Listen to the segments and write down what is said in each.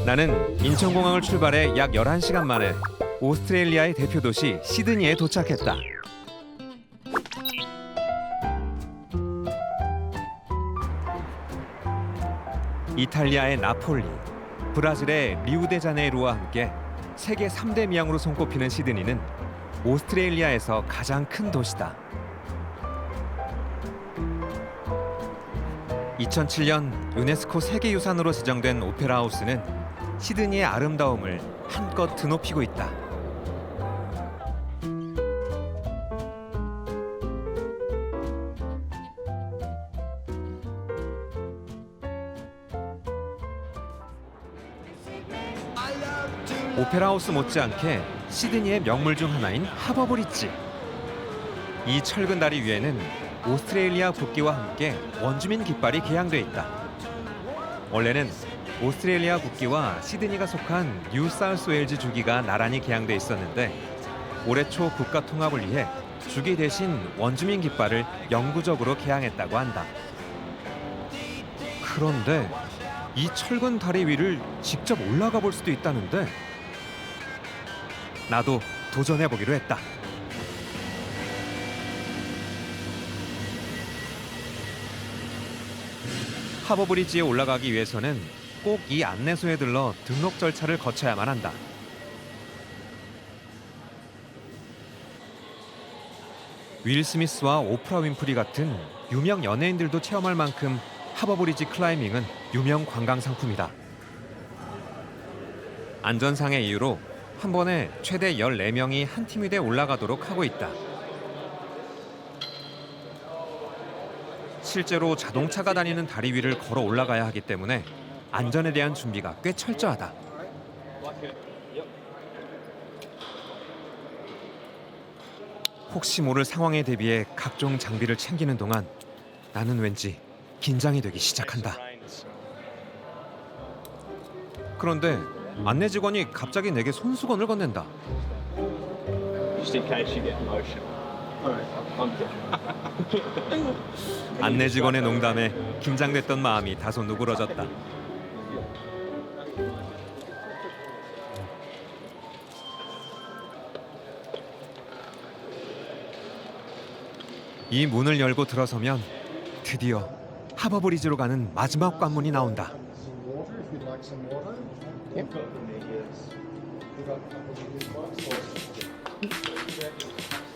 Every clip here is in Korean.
나는 인천공항을 출발해 약 11시간 만에 오스트레일리아의 대표 도시 시드니에 도착했다. 이탈리아의 나폴리, 브라질의 리우데자네이루와 함께 세계 3대 미항으로 손꼽히는 시드니는 오스트레일리아에서 가장 큰 도시다. 2007년 유네스코 세계유산으로 지정된 오페라 하우스는 시드니의 아름다움을 한껏 드높이고 있다. 오페라 하우스 못지않게 시드니의 명물 중 하나인 하버브리지. 이 철근 다리 위에는 오스트레일리아 국기와 함께 원주민 깃발이 개양돼 있다. 원래는 오스트레일리아 국기와 시드니가 속한 뉴사우스웨일즈 주기가 나란히 개양돼 있었는데 올해 초 국가 통합을 위해 주기 대신 원주민 깃발을 영구적으로 개양했다고 한다. 그런데 이 철근 다리 위를 직접 올라가 볼 수도 있다는데 나도 도전해 보기로 했다. 하버브리지에 올라가기 위해서는 꼭 이 안내소에 들러 등록 절차를 거쳐야만 한다. 윌 스미스와 오프라 윈프리 같은 유명 연예인들도 체험할 만큼 하버브리지 클라이밍은 유명 관광 상품이다. 안전상의 이유로 한 번에 최대 14명이 한 팀이 돼 올라가도록 하고 있다. 실제로 자동차가 다니는 다리 위를 걸어 올라가야 하기 때문에 안전에 대한 준비가 꽤 철저하다. 혹시 모를 상황에 대비해 각종 장비를 챙기는 동안 나는 왠지 긴장이 되기 시작한다. 그런데 안내 직원이 갑자기 내게 손수건을 건넨다. 안내 직원의 농담에 긴장됐던 마음이 다소 누그러졌다. 이 문을 열고 들어서면 드디어 하버브리지로 가는 마지막 관문이 나온다.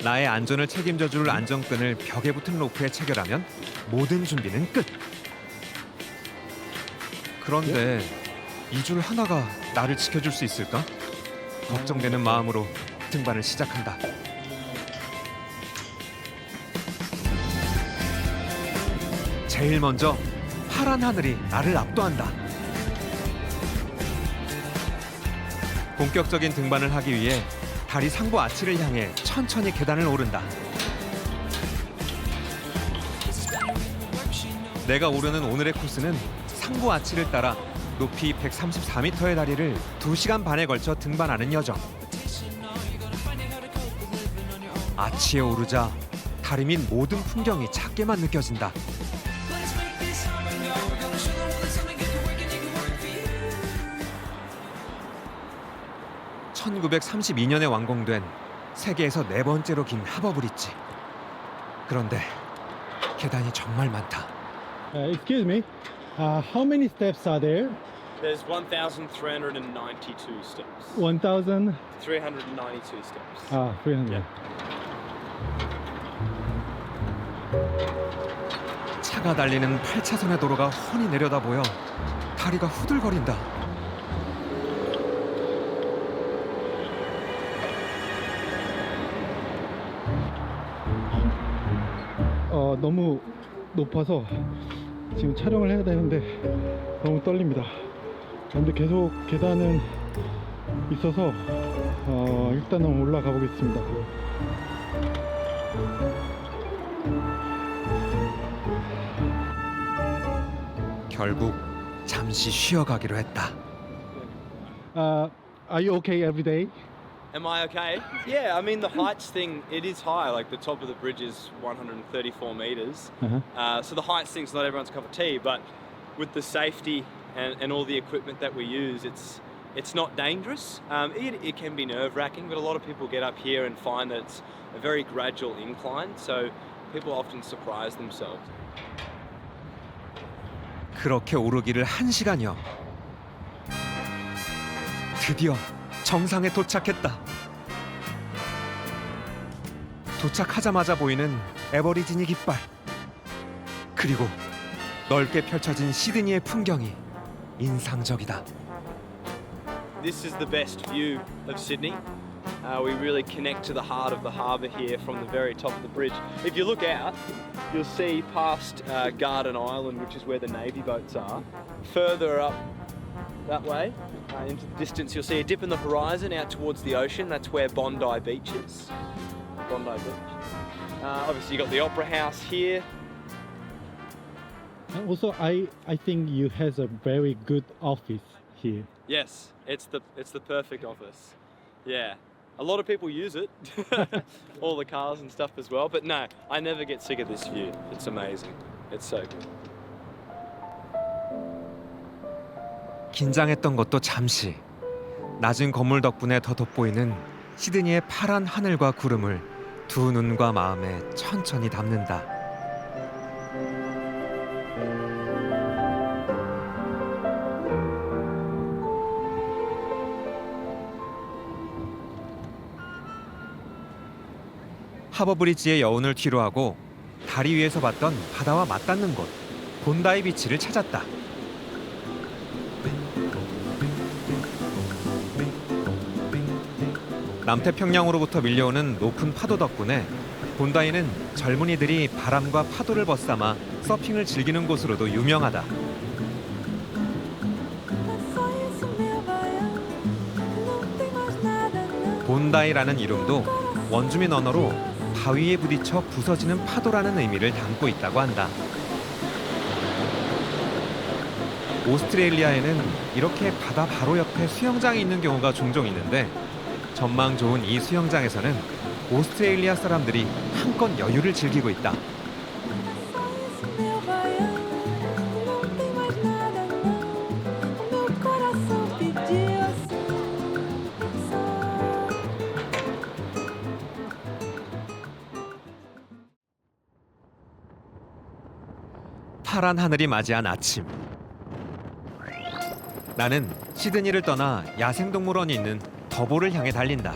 나의 안전을 책임져줄 안전끈을 벽에 붙은 로프에 체결하면 모든 준비는 끝. 그런데 이 줄 하나가 나를 지켜줄 수 있을까? 걱정되는 마음으로 등반을 시작한다. 제일 먼저 파란 하늘이 나를 압도한다. 본격적인 등반을 하기 위해 다리 상부 아치를 향해 천천히 계단을 오른다. 내가 오르는 오늘의 코스는 상부 아치를 따라 높이 134m의 다리를 2시간 반에 걸쳐 등반하는 여정. 아치에 오르자 다리 밑 모든 풍경이 작게만 느껴진다. 1932년에 완공된 세계에서 4번째로 긴 하버브리지. 그런데 계단이 정말 많다. Excuse me, how many steps are there? There's 1,392 steps. 1,000? 392 steps. 300. 차가 달리는 8차선의 도로가 훤히 내려다 보여 다리가 후들거린다. 너무 높아서 지금 촬영을 해야 되는데 너무 떨립니다. 그런데 계속 계단은 있어서 일단은 올라가 보겠습니다. 결국 잠시 쉬어가기로 했다. Are you okay every day? Am I okay? Yeah, I mean the heights thing, it is high. Like the top of the bridge is 134 meters. So the heights thing's not everyone's cup of tea, but with the safety and all the equipment that we use, it's not dangerous. It can be nerve-wracking, but a lot of people get up here and find that it's a very gradual incline, so people often surprise themselves. 그렇게 오르기를 1시간여. 드디어 정상에 도착했다. 도착하자마자 보이는 에버리지니 깃발. 그리고 넓게 펼쳐진 시드니의 풍경이 인상적이다. This is the best view of Sydney. We really connect to the heart of the harbour here from the very top of the bridge. If you look out, you'll see past Garden Island, which is where the Navy boats are. Further up that way, into the distance, you'll see a dip in the horizon out towards the ocean. That's where Bondi Beach is. Bondi Beach. Obviously, you've got the Opera House here. And also, I think you has a very good office here. Yes, it's the perfect office. Yeah. A lot of people use it, all the cars and stuff as well. But no, I never get sick of this view. It's amazing. It's so good. 긴장했던 것도 잠시. 낮은 건물 덕분에 더 돋보이는 시드니의 파란 하늘과 구름을 두 눈과 마음에 천천히 담는다. 하버브리지의 여운을 뒤로하고 다리 위에서 봤던 바다와 맞닿는 곳 본다이 비치를 찾았다. 남태평양으로부터 밀려오는 높은 파도 덕분에 본다이는 젊은이들이 바람과 파도를 벗삼아 서핑을 즐기는 곳으로도 유명하다. 본다이라는 이름도 원주민 언어로 바위에 부딪혀 부서지는 파도라는 의미를 담고 있다고 한다. 오스트레일리아에는 이렇게 바다 바로 옆에 수영장이 있는 경우가 종종 있는데 전망 좋은 이 수영장에서는 오스트레일리아 사람들이 한껏 여유를 즐기고 있다. 파란 하늘이 맞이한 아침. 나는 시드니를 떠나 야생동물원이 있는 더보를 향해 달린다.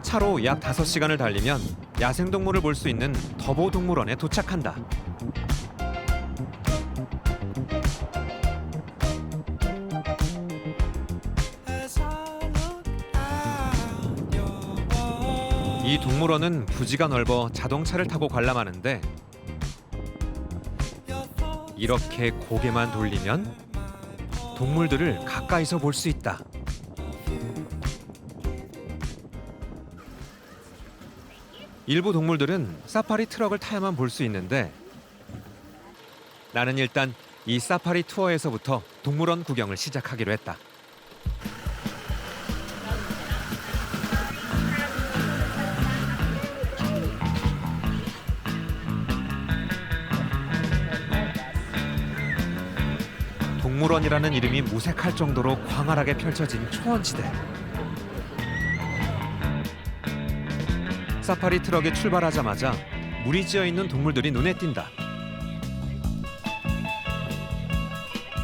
차로 약 5시간을 달리면 야생동물을 볼 수 있는 더보 동물원에 도착한다. 이 동물원은 부지가 넓어 자동차를 타고 관람하는데 이렇게 고개만 돌리면 동물들을 가까이서 볼 수 있다. 일부 동물들은 사파리 트럭을 타야만 볼 수 있는데 나는 일단 이 사파리 투어에서부터 동물원 구경을 시작하기로 했다. 동물원이라는 이름이 무색할 정도로 광활하게 펼쳐진 초원지대. 사파리 트럭이 출발하자마자 무리지어 있는 동물들이 눈에 띈다.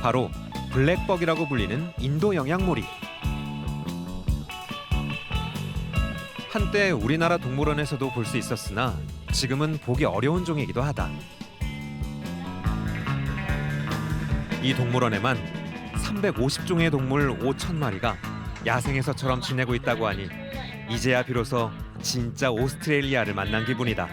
바로 블랙벅이라고 불리는 인도 영양모리. 한때 우리나라 동물원에서도 볼 수 있었으나 지금은 보기 어려운 종이기도 하다. 이 동물원에만 350종의 동물 5,000마리가 야생에서처럼 지내고 있다고 하니 이제야 비로소 진짜 오스트레일리아를 만난 기분이다.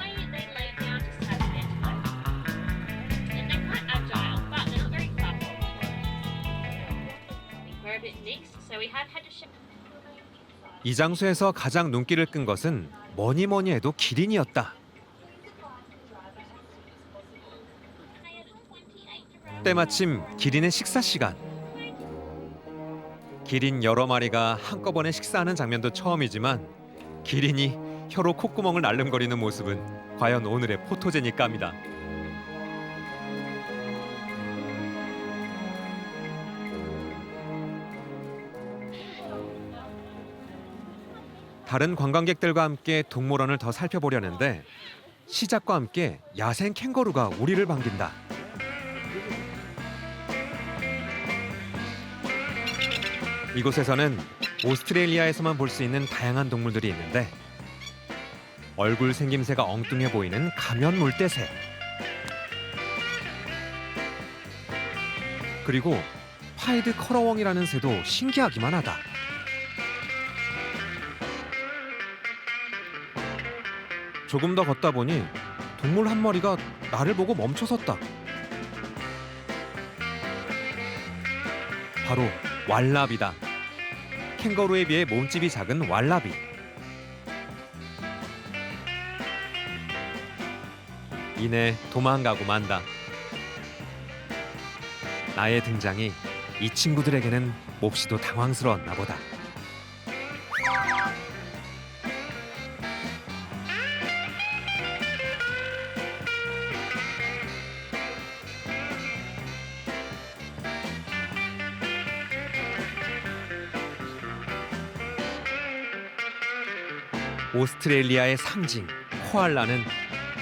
이 장소에서 가장 눈길을 끈 것은 뭐니 뭐니 해도 기린이었다. 때마침 기린의 식사 시간. 기린 여러 마리가 한꺼번에 식사하는 장면도 처음이지만 기린이 혀로 콧구멍을 날름거리는 모습은 과연 오늘의 포토제닉감이다. 다른 관광객들과 함께 동물원을 더 살펴보려는데 시작과 함께 야생 캥거루가 우리를 반긴다. 이곳에서는 오스트레일리아에서만 볼 수 있는 다양한 동물들이 있는데 얼굴 생김새가 엉뚱해 보이는 가면 물대새, 그리고 파이드 커러웡이라는 새도 신기하기만 하다. 조금 더 걷다 보니 동물 한 마리가 나를 보고 멈춰섰다. 바로 왈라비다. 캥거루에 비해 몸집이 작은 왈라비. 이내 도망가고 만다. 나의 등장이 이 친구들에게는 몹시도 당황스러웠나 보다. 오스트레일리아의 상징 코알라는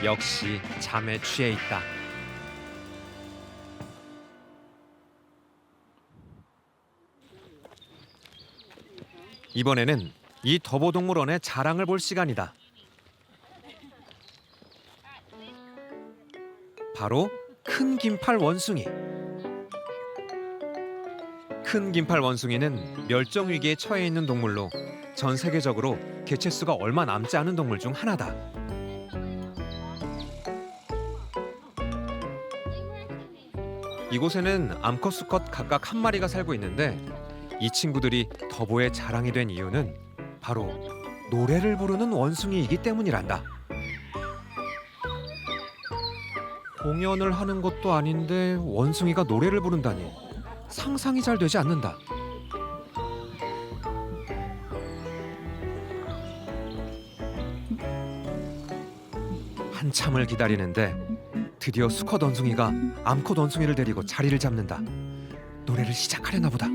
역시 잠에 취해 있다. 이번에는 이 더보동물원의 자랑을 볼 시간이다. 바로 큰 긴팔 원숭이. 큰 긴팔 원숭이는 멸종 위기에 처해 있는 동물로 전 세계적으로 개체수가 얼마 남지 않은 동물 중 하나다. 이곳에는 암컷, 수컷 각각 한 마리가 살고 있는데 이 친구들이 더보의 자랑이 된 이유는 바로 노래를 부르는 원숭이이기 때문이란다. 공연을 하는 것도 아닌데 원숭이가 노래를 부른다니 상상이 잘 되지 않는다. 한참을 기다리는데 드디어 수컷 원숭이가 암컷 원숭이를 데리고 자리를 잡는다. 노래를 시작하려나 보다.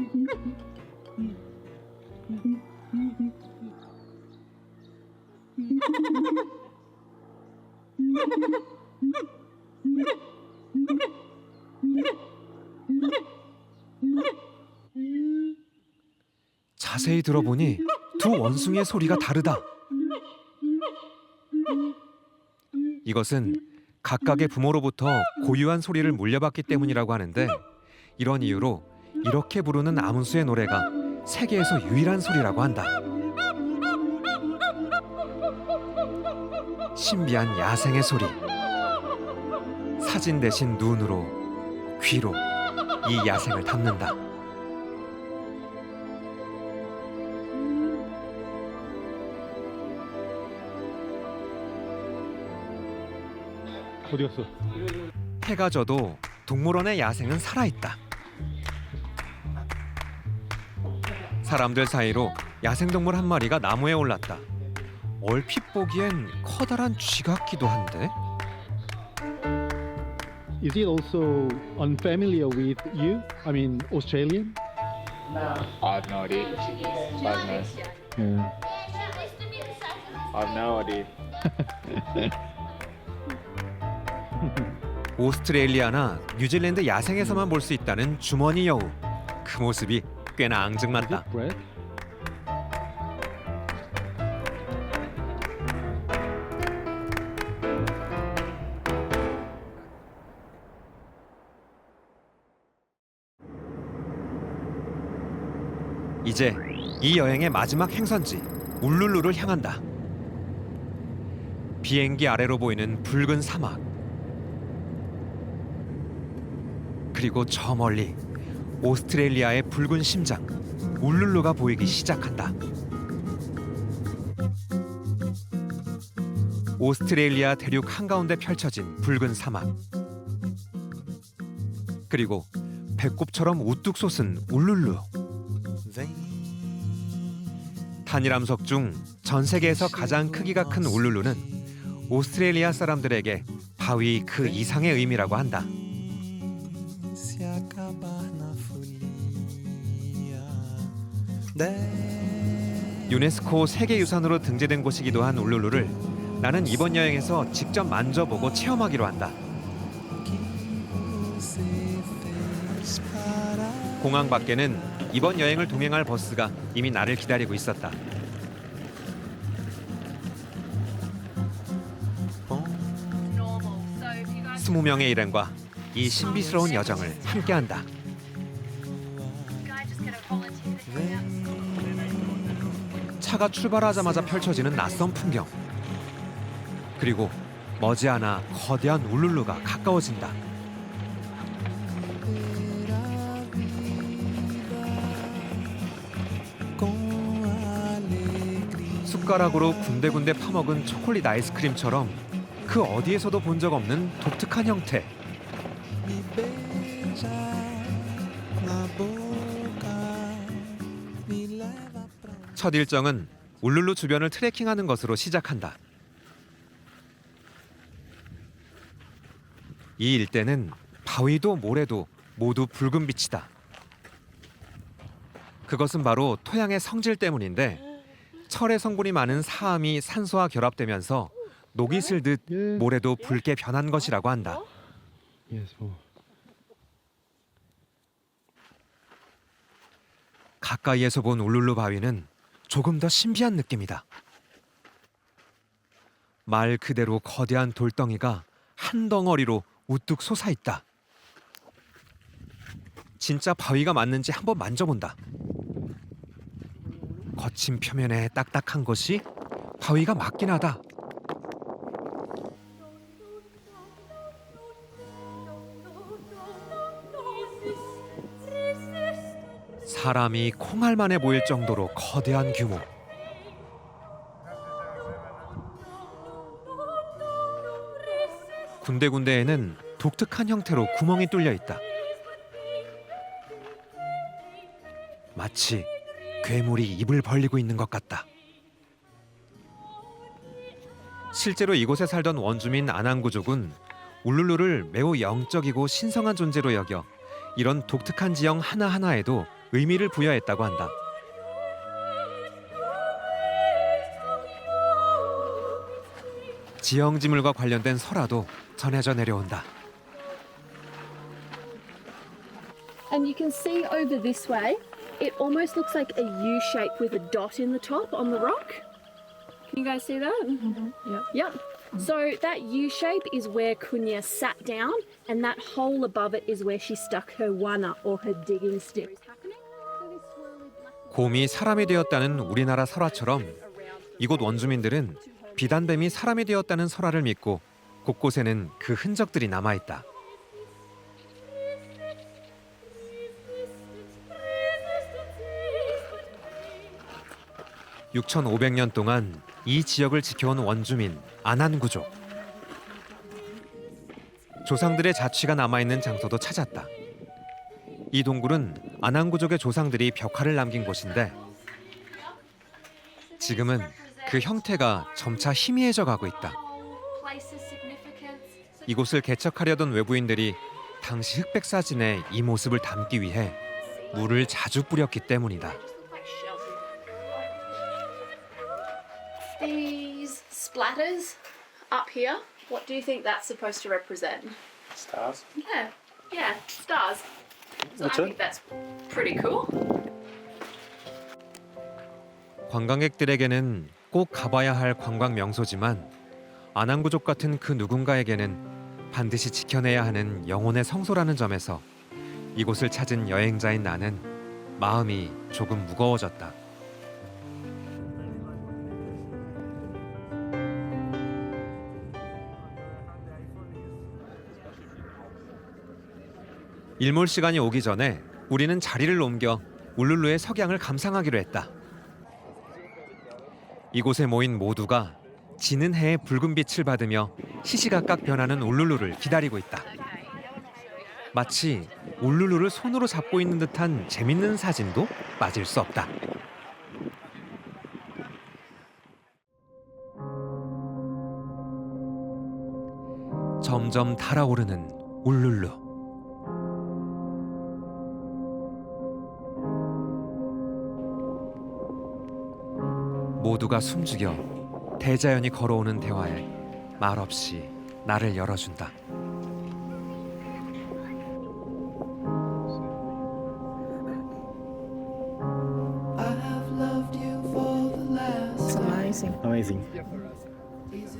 자세히 들어보니 두 원숭이의 소리가 다르다. 이것은 각각의 부모로부터 고유한 소리를 물려받기 때문이라고 하는데 이런 이유로 이렇게 부르는 아문수의 노래가 세계에서 유일한 소리라고 한다. 신비한 야생의 소리. 사진 대신 눈으로, 귀로 이 야생을 담는다. 어디 갔어? 해가 져도 동물원의 야생은 살아있다. 사람들 사이로 야생동물 한 마리가 나무에 올랐다. 얼핏 보기엔 커다란 쥐 같기도 한데. Is it also unfamiliar with you? I mean, Australian? I've no idea. I've no, Yeah. I've no idea. 오스트레일리아나 뉴질랜드 야생에서만 볼 수 있다는 주머니 여우. 그 모습이 꽤나 Is 앙증맞다. it bread? 이제 이 여행의 마지막 행선지 울룰루를 향한다. 비행기 아래로 보이는 붉은 사막. 그리고 저 멀리 오스트레일리아의 붉은 심장 울룰루가 보이기 시작한다. 오스트레일리아 대륙 한가운데 펼쳐진 붉은 사막. 그리고 배꼽처럼 우뚝 솟은 울룰루. 단일암석 중 전 세계에서 가장 크기가 큰 울룰루는 오스트레일리아 사람들에게 바위 그 이상의 의미라고 한다. 유네스코 세계유산으로 등재된 곳이기도 한 울룰루를 나는 이번 여행에서 직접 만져보고 체험하기로 한다. 공항 밖에는 이번 여행을 동행할 버스가 이미 나를 기다리고 있었다. 20명의 일행과 이 신비스러운 여정을 함께한다. 차가 출발하자마자 펼쳐지는 낯선 풍경. 그리고 머지않아 거대한 울룰루가 가까워진다. 숟가락으로 군데군데 파먹은 초콜릿 아이스크림처럼 그 어디에서도 본 적 없는 독특한 형태. 첫 일정은 울룰루 주변을 트레킹하는 것으로 시작한다. 이 일대는 바위도 모래도 모두 붉은 빛이다. 그것은 바로 토양의 성질 때문인데 철의 성분이 많은 사암이 산소와 결합되면서 녹이 슬듯 모래도 붉게 변한 것이라고 한다. Yes, more. 가까이에서 본 울룰루 바위는 조금 더 신비한 느낌이다. 말 그대로 거대한 돌덩이가 한 덩어리로 우뚝 솟아있다. 진짜 바위가 맞는지 한번 만져본다. 거친 표면에 딱딱한 것이 바위가 맞긴 하다. 사람이 콩알만해 보일 정도로 거대한 규모. 군데군데에는 독특한 형태로 구멍이 뚫려 있다. 마치 괴물이 입을 벌리고 있는 것 같다. 실제로 이곳에 살던 원주민 아난구족은 울룰루를 매우 영적이고 신성한 존재로 여겨 이런 독특한 지형 하나하나에도 의미를 부여했다고 한다. 지형지물과 관련된 설화도 전해져 내려온다. And you can see over this way, it almost looks like a U shape with a dot in the top on the rock. Can you guys see that? Yep. So that U shape is where Kunya sat down, and that hole above it is where she stuck her wana or her digging stick. 곰이 사람이 되었다는 우리나라 설화처럼 이곳 원주민들은 비단뱀이 사람이 되었다는 설화를 믿고 곳곳에는 그 흔적들이 남아있다. 6,500년 동안 이 지역을 지켜온 원주민 아난구족. 조상들의 자취가 남아있는 장소도 찾았다. 이 동굴은 아난구족의 조상들이 벽화를 남긴 곳인데 지금은 그 형태가 점차 희미해져 가고 있다. 이곳을 개척하려던 외부인들이 당시 흑백 사진에 이 모습을 담기 위해 물을 자주 뿌렸기 때문이다. These splatters up here, what do you think that's supposed to represent? Stars. Yeah, stars. So I think that's pretty cool. 관광객들에게는 꼭 가봐야 할 관광 명소지만 아난구족 같은 그 누군가에게는 반드시 지켜내야 하는 영혼의 성소라는 점에서 이곳을 찾은 여행자인 나는 마음이 조금 무거워졌다. 일몰 시간이 오기 전에 우리는 자리를 옮겨 울룰루의 석양을 감상하기로 했다. 이곳에 모인 모두가 지는 해의 붉은 빛을 받으며 시시각각 변하는 울룰루를 기다리고 있다. 마치 울룰루를 손으로 잡고 있는 듯한 재밌는 사진도 빠질 수 없다. 점점 달아오르는 울룰루. 모두가 숨죽여 대자연이 걸어오는 대화에 말없이 나를 열어준다. It's amazing. Amazing.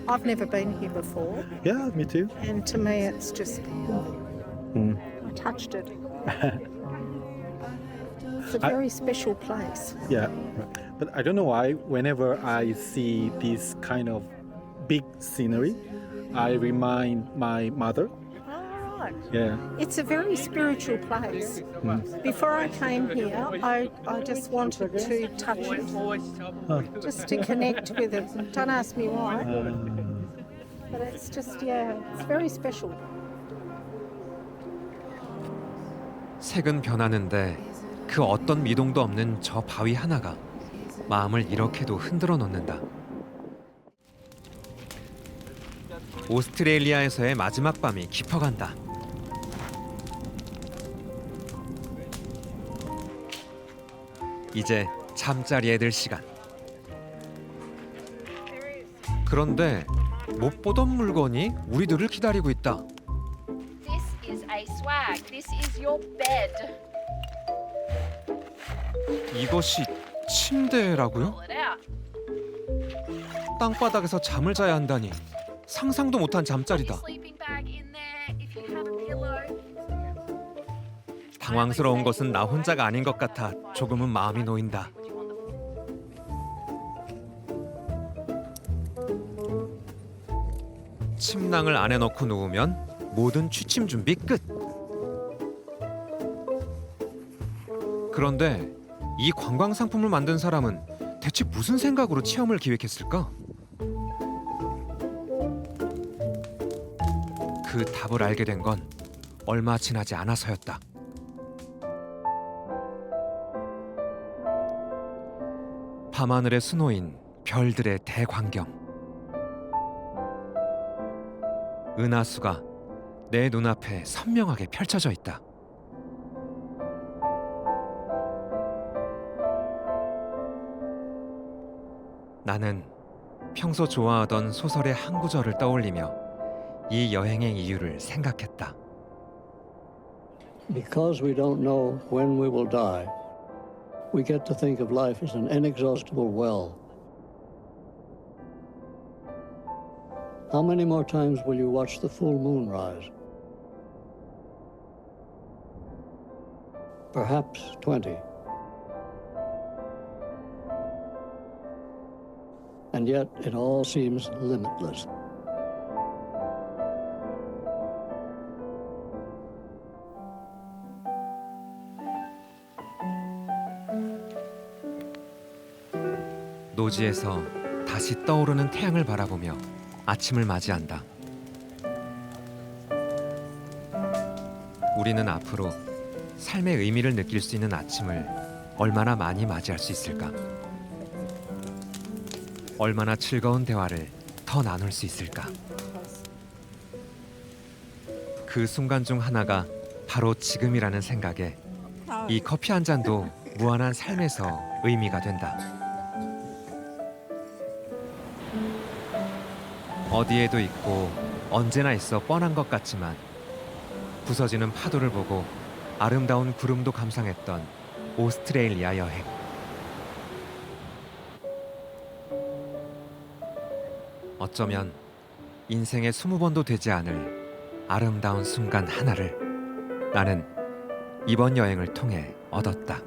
I've never been here before, Yeah, me too. and to me, it's just. Mm. I touched it. It's a very special place. Yeah, but I don't know why. Whenever I see this kind of big scenery, I remind my mother. Oh, right. Yeah. It's a very spiritual place. Before I came here, I just wanted to touch it, just to connect with it. Don't ask me why, but it's just, yeah, it's very special. 색은 변하는데 그 어떤 미동도 없는 저 바위 하나가 마음을 이렇게도 흔들어 놓는다. 오스트레일리아에서의 마지막 밤이 깊어간다. 이제 잠자리에 들 시간. 그런데 못 보던 물건이 우리들을 기다리고 있다. This is a swag. This is your bed. 이것이 침대라고요? Pull it out. 땅바닥에서 잠을 자야 한다니 상상도 못한 잠자리다. Sleeping bag in there. If you have a pillow. 당황스러운 것은 나 혼자가 아닌 것 같아 조금은 마음이 놓인다. 침낭을 안에 넣고 누우면 모든 취침 준비 끝. 그런데 이 관광 상품을 만든 사람은 대체 무슨 생각으로 체험을 기획했을까? 그 답을 알게 된 건 얼마 지나지 않아서였다. 밤하늘에 수놓인 별들의 대광경. 은하수가 내 눈앞에 선명하게 펼쳐져 있다. 나는 평소 좋아하던 소설의 한 구절을 떠올리며 이 여행의 이유를 생각했다. Because we don't know when we will die, we get to think of life as an inexhaustible well. How many more times will you watch the full moon rise? Perhaps 20. And yet it all seems limitless. 노지에서 다시 떠오르는 태양을 바라보며 아침을 맞이한다. 우리는 앞으로 삶의 의미를 느낄 수 있는 아침을 얼마나 많이 맞이할 수 있을까? 얼마나 즐거운 대화를 더 나눌 수 있을까? 그 순간 중 하나가 바로 지금이라는 생각에 이 커피 한 잔도 무한한 삶에서 의미가 된다. 어디에도 있고 언제나 있어 뻔한 것 같지만 부서지는 파도를 보고 아름다운 구름도 감상했던 오스트레일리아 여행. 어쩌면 인생에 20번도 되지 않을 아름다운 순간 하나를 나는 이번 여행을 통해 얻었다.